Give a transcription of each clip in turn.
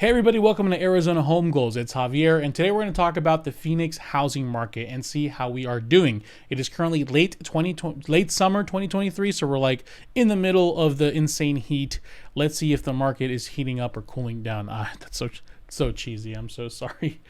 Hey everybody, welcome to Arizona Home Goals. It's Javier, and today we're going to talk about the Phoenix housing market and see how we are doing. It is currently late summer 2023, so we're like in the middle of the insane heat. Let's see if the market is heating up or cooling down. That's so cheesy. I'm so sorry.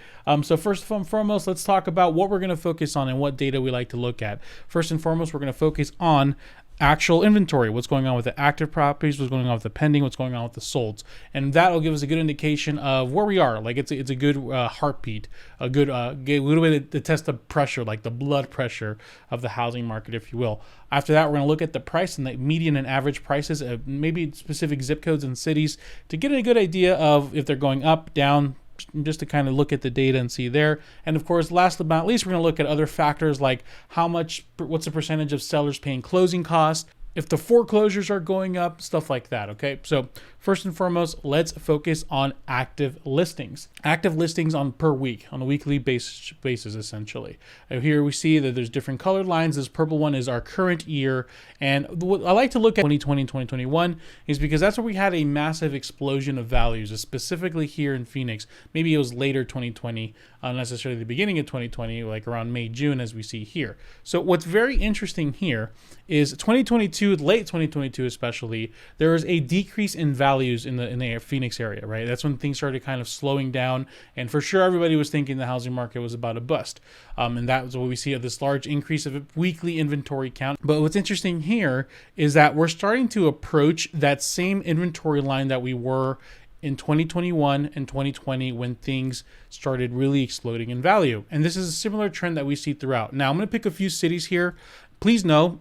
So first and foremost, let's talk about what we're going to focus on and what data we like to look at. First and foremost, we're going to focus on actual inventory, what's going on with the active properties, what's going on with the pending, what's going on with the solds, and that will give us a good indication of where we are. Like it's a good heartbeat, a good way to test the pressure, like the blood pressure of the housing market, if you will. After that, we're going to look at the price and the median and average prices of maybe specific zip codes and cities to get a good idea of if they're going up, down, just to kind of look at the data and see there. And of course, last but not least, we're going to look at other factors like what's the percentage of sellers paying closing costs, if the foreclosures are going up, stuff like that. Okay, so first and foremost, let's focus on active listings. Active listings on per week, on a weekly basis essentially. Here we see that there's different colored lines. This purple one is our current year. And what I like to look at 2020 and 2021 is because that's where we had a massive explosion of values, specifically here in Phoenix. Maybe it was later 2020, not necessarily the beginning of 2020, like around May, June, as we see here. So what's very interesting here is 2022, late 2022 especially, there was a decrease in values in the Phoenix area, right? That's when things started kind of slowing down, and for sure everybody was thinking the housing market was about to bust. And that was what we see of this large increase of weekly inventory count. But what's interesting here is that we're starting to approach that same inventory line that we were in 2021 and 2020 when things started really exploding in value. And this is a similar trend that we see throughout. Now, I'm going to pick a few cities here. Please know,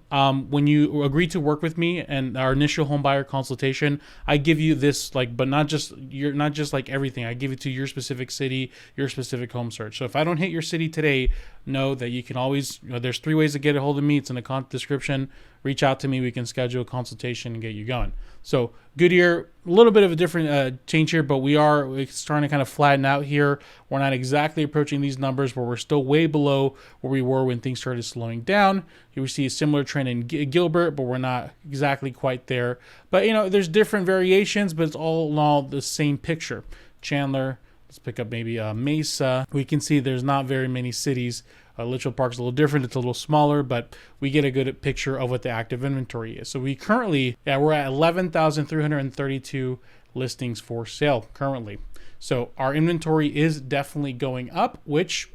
when you agree to work with me and our initial home buyer consultation, I give you this, but not just like everything. I give it to your specific city, your specific home search. So if I don't hit your city today, know that you can always, there's 3 ways to get a hold of me. It's in the description. Reach out to me. We can schedule a consultation and get you going. So good year, a little bit of a different change here, but we're starting to kind of flatten out here. We're not exactly approaching these numbers, but we're still way below where we were when things started slowing down. Here we see a similar trend in Gilbert, but we're not exactly quite there. But there's different variations, but it's all in all the same picture. Chandler, let's pick up maybe Mesa. We can see there's not very many cities. Litchfield Park's a little different. It's a little smaller, but we get a good picture of what the active inventory is. So we currently, we're at 11,332 listings for sale currently. So our inventory is definitely going up, which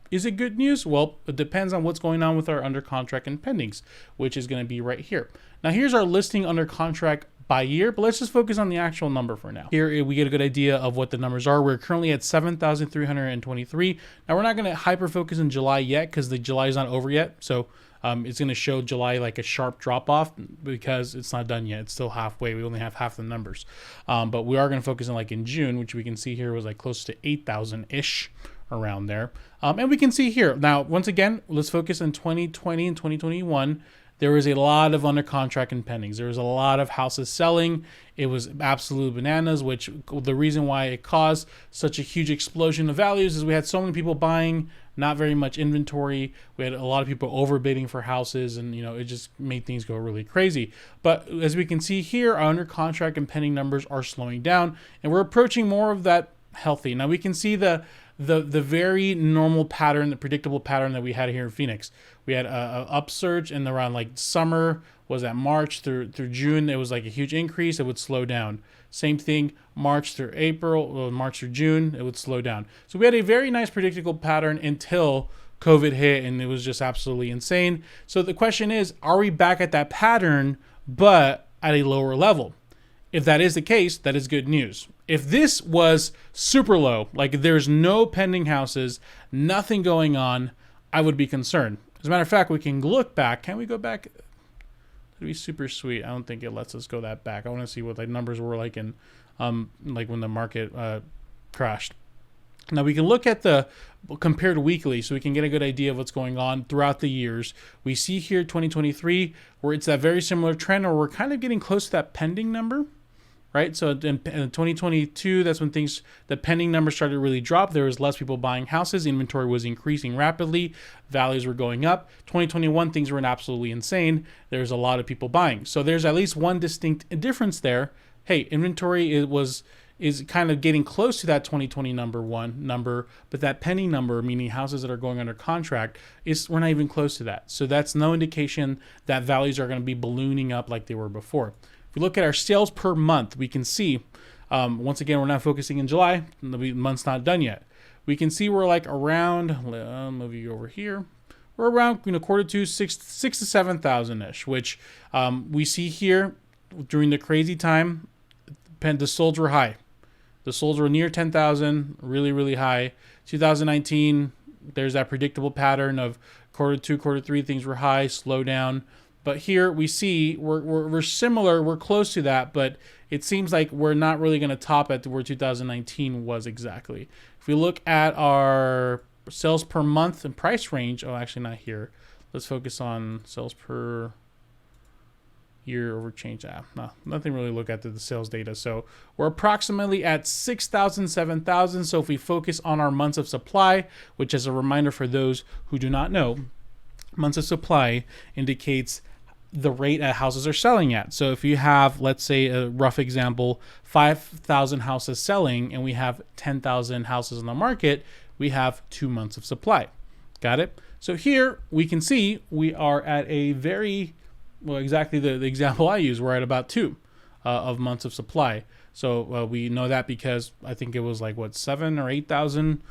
is it good news? Well, it depends on what's going on with our under contract and pendings, which is going to be right here. Now here's our listing under contract by year, but let's just focus on the actual number for now. Here we get a good idea of what the numbers are. We're currently at 7,323. Now we're not going to hyper focus in July yet because the July is not over yet. So it's going to show July like a sharp drop off because it's not done yet. It's still halfway. We only have half the numbers. But we are going to focus on like in June, which we can see here was like close to 8,000-ish around there. And we can see here. Now, once again, let's focus on 2020 and 2021. There was a lot of under contract and pendings. There was a lot of houses selling. It was absolute bananas, which the reason why it caused such a huge explosion of values is we had so many people buying, not very much inventory. We had a lot of people overbidding for houses, and it just made things go really crazy. But as we can see here, our under contract and pending numbers are slowing down, and we're approaching more of that healthy. Now we can see the very normal pattern, the predictable pattern that we had here in Phoenix. We had a upsurge and around like summer was at March through June. It was like a huge increase. It would slow down. Same thing, March through June, it would slow down. So we had a very nice predictable pattern until COVID hit, and it was just absolutely insane. So the question is, are we back at that pattern, but at a lower level? If that is the case, that is good news. If this was super low, like there's no pending houses, nothing going on, I would be concerned. As a matter of fact, we can look back. Can we go back? That'd be super sweet. I don't think it lets us go that back. I want to see what the numbers were like in, like when the market crashed. Now we can look at the compared weekly, so we can get a good idea of what's going on throughout the years. We see here 2023 where it's that very similar trend, or we're kind of getting close to that pending number. Right, so in 2022, that's when the pending numbers started to really drop. There was less people buying houses. Inventory was increasing rapidly. Values were going up. 2021, things were absolutely insane. There's a lot of people buying. So there's at least one distinct difference there. Hey, inventory, it was is kind of getting close to that 2020 number, but that pending number, meaning houses that are going under contract, is we're not even close to that. So that's no indication that values are going to be ballooning up like they were before. If we look at our sales per month, we can see, once again, we're not focusing in July. The month's not done yet. We can see we're like around, move you over here. We're around, quarter to 6 to 7,000 ish, which we see here during the crazy time. The solds were high. The solds were near 10,000, really, really high. 2019, there's that predictable pattern of quarter two, quarter three, things were high, slow down. But here we see we're similar, we're close to that, but it seems like we're not really going to top at where 2019 was exactly. If we look at our sales per month and price range, oh, actually not here. Let's focus on sales per year over change. No, nothing really look at the sales data. So we're approximately at 6,000, 7,000. So if we focus on our months of supply, which is a reminder for those who do not know, months of supply indicates the rate at houses are selling at. So if you have, let's say a rough example, 5,000 houses selling and we have 10,000 houses on the market, we have 2 months of supply. Got it? So here we can see we are at a very, well, exactly the example I use, we're at about 2 of months of supply. So we know that because I think it was like, 7 or 8,000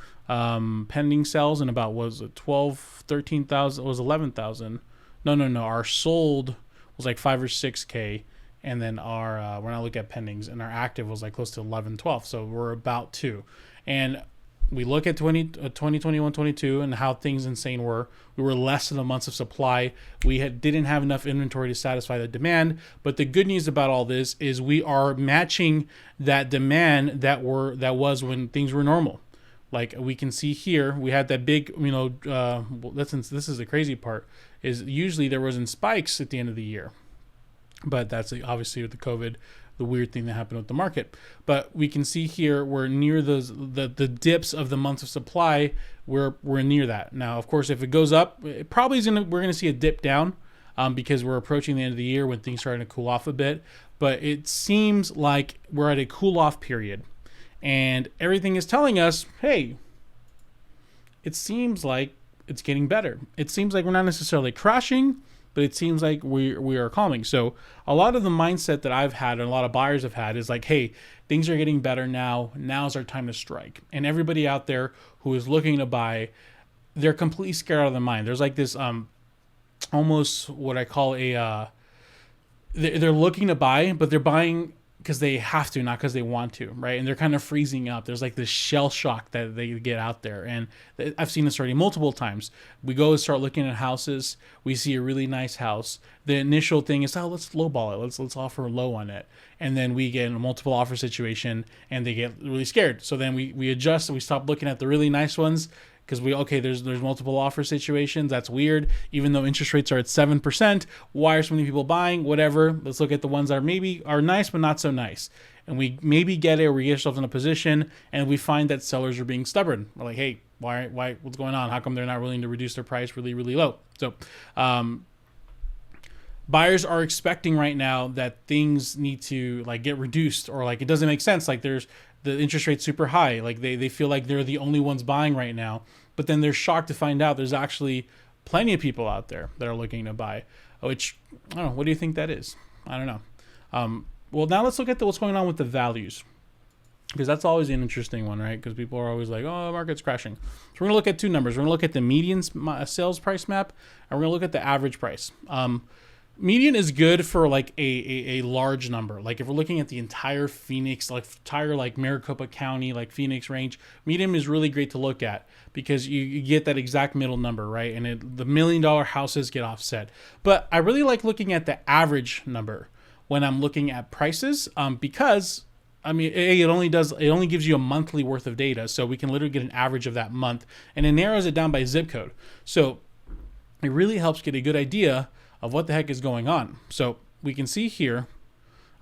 pending sales and about, was it 12, 13,000, it was 11,000. No. Our sold was like 5 or 6K. And then our, we're not looking at pendings, and our active was like close to 11, 12. So we're about 2. And we look at 2021, 22 and how things insane were. We were less than a months of supply. We didn't have enough inventory to satisfy the demand. But the good news about all this is we are matching that demand that was when things were normal. Like we can see here, we had that big, this is the crazy part, is usually there wasn't spikes at the end of the year. But that's obviously with the COVID, the weird thing that happened with the market. But we can see here we're near the dips of the months of supply. We're near that. Now, of course, if it goes up, it probably is we're gonna see a dip down because we're approaching the end of the year when things starting to cool off a bit. But it seems like we're at a cool off period. And everything is telling us, hey, it seems like it's getting better. It seems like we're not necessarily crashing, but it seems like we are calming. So a lot of the mindset that I've had and a lot of buyers have had is like, hey, things are getting better now. Now's our time to strike. And everybody out there who is looking to buy, they're completely scared out of their mind. There's like this almost what I call they're looking to buy, but they're buying because they have to, not because they want to, right? And they're kind of freezing up. There's like this shell shock that they get out there. And I've seen this already multiple times. We go and start looking at houses. We see a really nice house. The initial thing is, oh, let's lowball it. Let's offer low on it. And then we get in a multiple offer situation and they get really scared. So then we adjust and we stop looking at the really nice ones because there's multiple offer situations. That's weird. Even though interest rates are at 7%, why are so many people buying? Whatever. Let's look at the ones that are nice but not so nice. And we maybe get it, or we get ourselves in a position and we find that sellers are being stubborn. We're like, hey, why? What's going on? How come they're not willing to reduce their price really, really low? So buyers are expecting right now that things need to like get reduced, or like it doesn't make sense. Like there's the interest rate super high. Like they feel like they're the only ones buying right now, but then they're shocked to find out there's actually plenty of people out there that are looking to buy, which I don't know. What do you think that is? I don't know. Well, now let's look at what's going on with the values, because that's always an interesting one, right? Because people are always like, oh, the market's crashing. So we're going to look at 2 numbers. We're going to look at the median sales price map, and we're going to look at the average price. Median is good for like a large number. Like if we're looking at the entire Phoenix, like Maricopa County, like Phoenix range, median is really great to look at because you get that exact middle number, right? And the $1 million houses get offset. But I really like looking at the average number when I'm looking at prices because I mean, it only gives you a monthly worth of data. So we can literally get an average of that month, and it narrows it down by zip code. So it really helps get a good idea of what the heck is going on. So we can see here,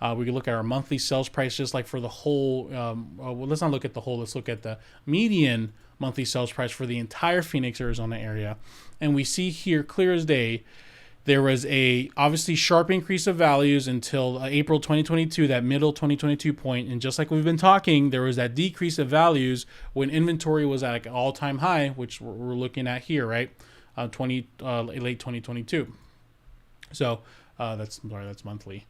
we can look at our monthly sales price just like for the whole, well, let's not look at the whole, let's look at the median monthly sales price for the entire Phoenix, Arizona area. And we see here clear as day, There was a obviously sharp increase of values until April 2022, that middle 2022 point. And just like we've been talking, there was that decrease of values when inventory was at like an all-time high, which we're looking at here, right? Late 2022. So that's monthly.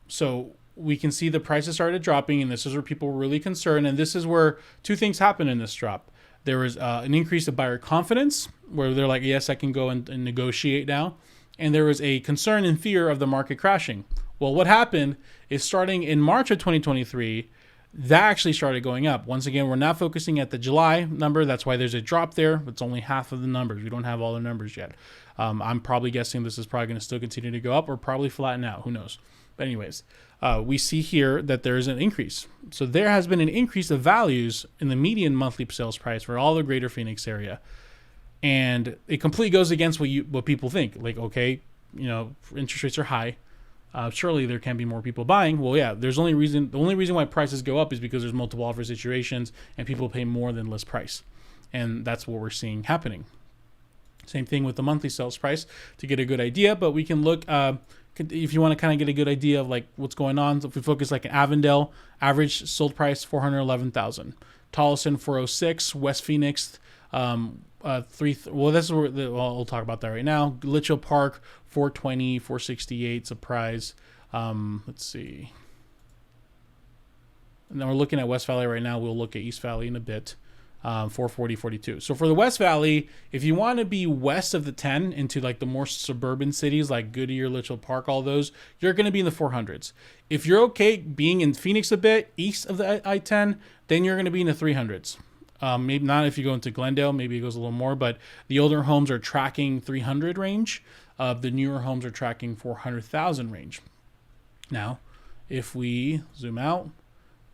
So we can see the prices started dropping, and this is where people were really concerned. And this is where two things happen in this drop. There was an increase of buyer confidence, where they're like, yes, I can go and negotiate now. And there was a concern and fear of the market crashing. Well, what happened is starting in March of 2023, that actually started going up. Once again, we're not focusing at the July number. That's why there's a drop there. It's only half of the numbers. We don't have all the numbers yet. I'm probably guessing this is probably going to still continue to go up or probably flatten out. Who knows? But anyways, we see here that there is an increase. So there has been an increase of values in the median monthly sales price for all the greater Phoenix area. And it completely goes against what people think. Like, okay, interest rates are high. Surely there can be more people buying. Well, yeah, the only reason why prices go up is because there's multiple offer situations and people pay more than list price. And that's what we're seeing happening. Same thing with the monthly sales price to get a good idea, but we can look, if you want to kind of get a good idea of like what's going on. So if we focus like in Avondale, average sold price, $411,000. Tolleson, 406, West Phoenix, we'll talk about that right now. Litchfield Park, 420, 468, Surprise. Let's see. And then we're looking at West Valley right now. We'll look at East Valley in a bit. 440, 42. So for the West Valley, if you want to be west of the 10 into like the more suburban cities like Goodyear, Litchfield Park, all those, you're going to be in the 400s. If you're okay being in Phoenix a bit east of the I-10, then you're going to be in the 300s. Maybe not if you go into Glendale, maybe it goes a little more, but the older homes are tracking 300 range. The newer homes are tracking 400,000 range. Now, if we zoom out,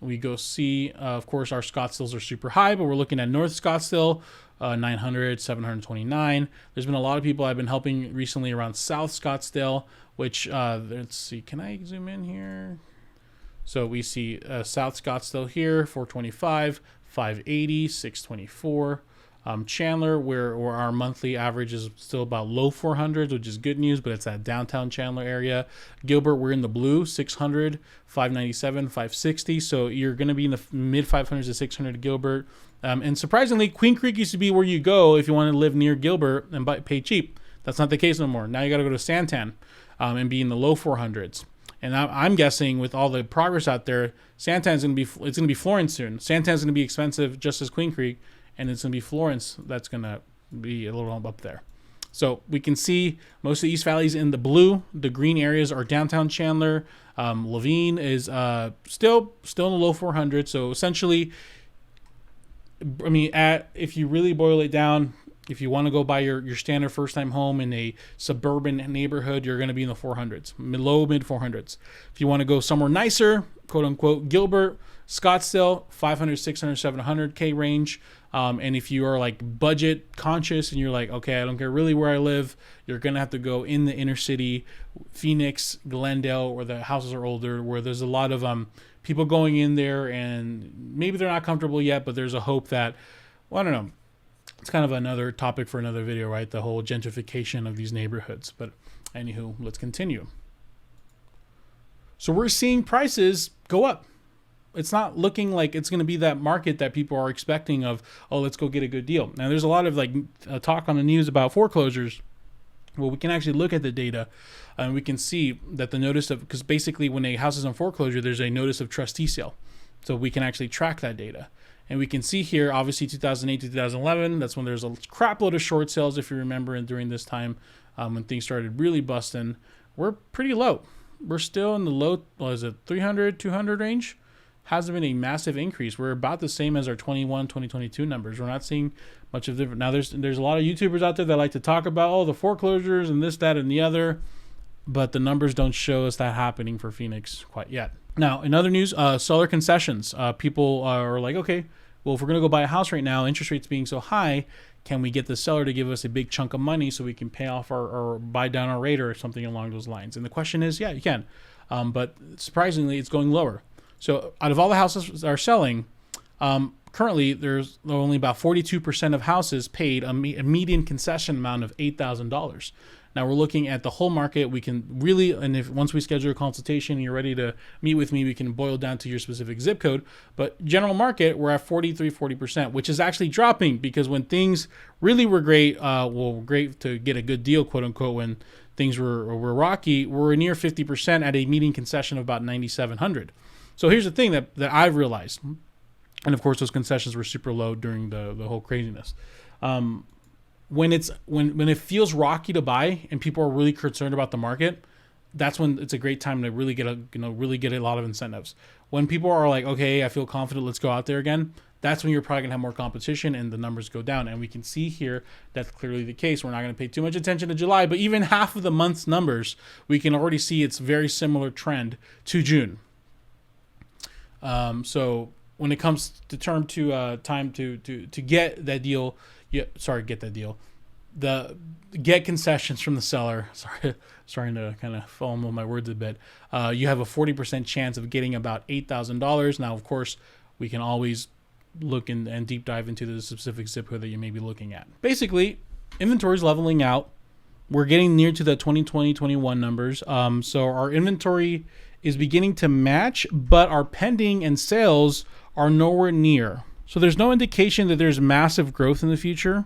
we go see, of course, our Scottsdales are super high, but we're looking at North Scottsdale, 900, 729. There's been a lot of people I've been helping recently around South Scottsdale, which, let's see, can I zoom in here? So we see South Scottsdale here, 425, 580, 624. Chandler, where our monthly average is still about low 400s, which is good news, but it's that downtown Chandler area. Gilbert, we're in the blue, 600, 597, 560. So you're going to be in the mid 500s to 600 Gilbert. And surprisingly, Queen Creek used to be where you go if you want to live near Gilbert and pay cheap. That's not the case no more. Now you got to go to Santan and be in the low 400s. And I'm guessing with all the progress out there, Santan's going to be Florence soon. Santan's going to be expensive just as Queen Creek. And it's going to be Florence that's going to be a little up there. So we can see most of the East Valley's in the blue. The green areas are downtown Chandler. Levine is still in the low 400s. So essentially, I mean, if you really boil it down, if you want to go buy your standard first-time home in a suburban neighborhood, you're going to be in the 400s, low, mid 400s. If you want to go somewhere nicer, quote-unquote, Gilbert, Scottsdale, 500, 600, 700K range. And if you are like budget conscious and you're like, okay, I don't care really where I live, you're going to have to go in the inner city, Phoenix, Glendale, where the houses are older, where there's a lot of people going in there and maybe they're not comfortable yet, but there's a hope that, well, I don't know. It's kind of another topic for another video, right? The whole gentrification of these neighborhoods. But anywho, let's continue. So we're seeing prices go up. It's not looking like it's going to be that market that people are expecting of, oh, let's go get a good deal. Now, there's a lot of like talk on the news about foreclosures. Well, we can actually look at the data and we can see that the notice of, because basically when a house is on foreclosure, there's a notice of trustee sale. So we can actually track that data. And we can see here, obviously 2008 to 2011, that's when there's a crap load of short sales, if you remember, and during this time when things started really busting, we're pretty low. We're still in the low, 300, 200 range. Hasn't been a massive increase. We're about the same as our 2022 numbers. We're not seeing much of different. Now there's a lot of YouTubers out there that like to talk about the foreclosures and this, that, and the other, but the numbers don't show us that happening for Phoenix quite yet. Now, in other news, seller concessions. People are like, okay, well, if we're going to go buy a house right now, interest rates being so high, can we get the seller to give us a big chunk of money so we can pay off or buy down our rate or something along those lines? And the question is, yeah, you can. But surprisingly, it's going lower. So out of all the houses that are selling, currently there's only about 42% of houses paid a median concession amount of $8,000. Now we're looking at the whole market. We can really, and if once we schedule a consultation and you're ready to meet with me, we can boil down to your specific zip code. But general market, we're at 40%, which is actually dropping because when things really were great, great to get a good deal, quote unquote, when things were rocky, we're near 50% at a median concession of about 9,700. So here's the thing that I've realized. And of course, those concessions were super low during the whole craziness. When it feels rocky to buy and people are really concerned about the market, that's when it's a great time to really get a lot of incentives. When people are like, okay, I feel confident, let's go out there again, that's when you're probably gonna have more competition and the numbers go down. And we can see here that's clearly the case. We're not gonna pay too much attention to July, but even half of the month's numbers, we can already see it's very similar trend to June. So when it comes to time to get that deal, get concessions from the seller. Starting to kind of fumble my words a bit. You have a 40% chance of getting about $8,000. Now, of course, we can always look and deep dive into the specific zip code that you may be looking at. Basically, inventory is leveling out. We're getting near to the 2020-21 numbers. So our inventory is beginning to match, but our pending and sales are nowhere near. So there's no indication that there's massive growth in the future,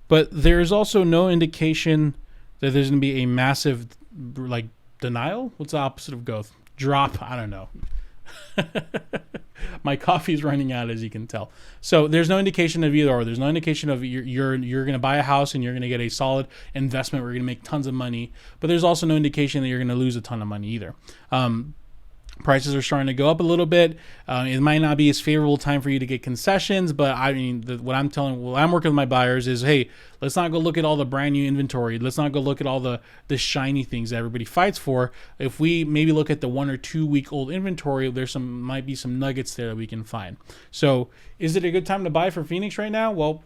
but there's also no indication that there's going to be a massive denial. What's the opposite of growth? Drop. I don't know. My coffee's running out, as you can tell. So there's no indication of either or. There's no indication of you're going to buy a house and you're going to get a solid investment where you're going to make tons of money. But there's also no indication that you're going to lose a ton of money either. Prices are starting to go up a little bit. It might not be as favorable time for you to get concessions, but I mean, what I'm working with my buyers is, hey, let's not go look at all the brand new inventory. Let's not go look at all the shiny things that everybody fights for. If we maybe look at the 1 or 2 week old inventory, might be some nuggets there that we can find. So is it a good time to buy for Phoenix right now? Well,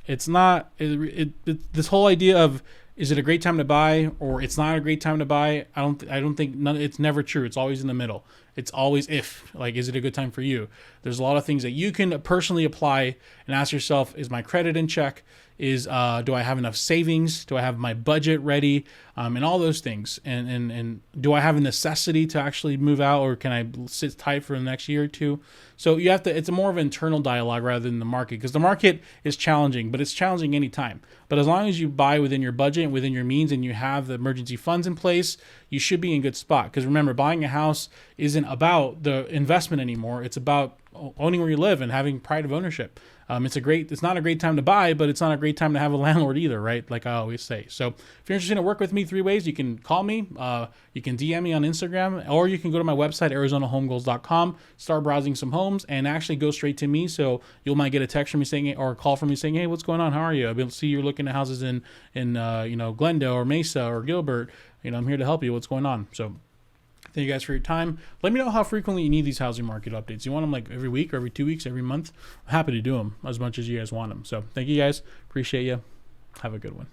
it's not. This whole idea of, is it a great time to buy or it's not a great time to buy? I don't think it's never true. It's always in the middle. It's always is it a good time for you? There's a lot of things that you can personally apply and ask yourself, is my credit in check? Do I have enough savings? Do I have my budget ready? And all those things. And do I have a necessity to actually move out, or can I sit tight for the next year or two? So you have to, it's a more of an internal dialogue rather than the market, because the market is challenging, but it's challenging anytime. But as long as you buy within your budget, within your means, and you have the emergency funds in place, you should be in good spot. Because remember, buying a house isn't about the investment anymore. It's about owning where you live and having pride of ownership. It's not a great time to buy, but it's not a great time to have a landlord either, right? Like I always say. So if you're interested in work with me 3 ways, you can call me, you can DM me on Instagram, or you can go to my website, arizonahomegoals.com, start browsing some homes, and actually go straight to me. So you might get a text from me saying, or a call from me saying, hey, what's going on? How are you? I'll be able to see you're looking at houses in Glendale or Mesa or Gilbert. I'm here to help you. What's going on? So thank you guys for your time. Let me know how frequently you need these housing market updates. You want them like every week or every 2 weeks, every month? I'm happy to do them as much as you guys want them. So thank you guys. Appreciate you. Have a good one.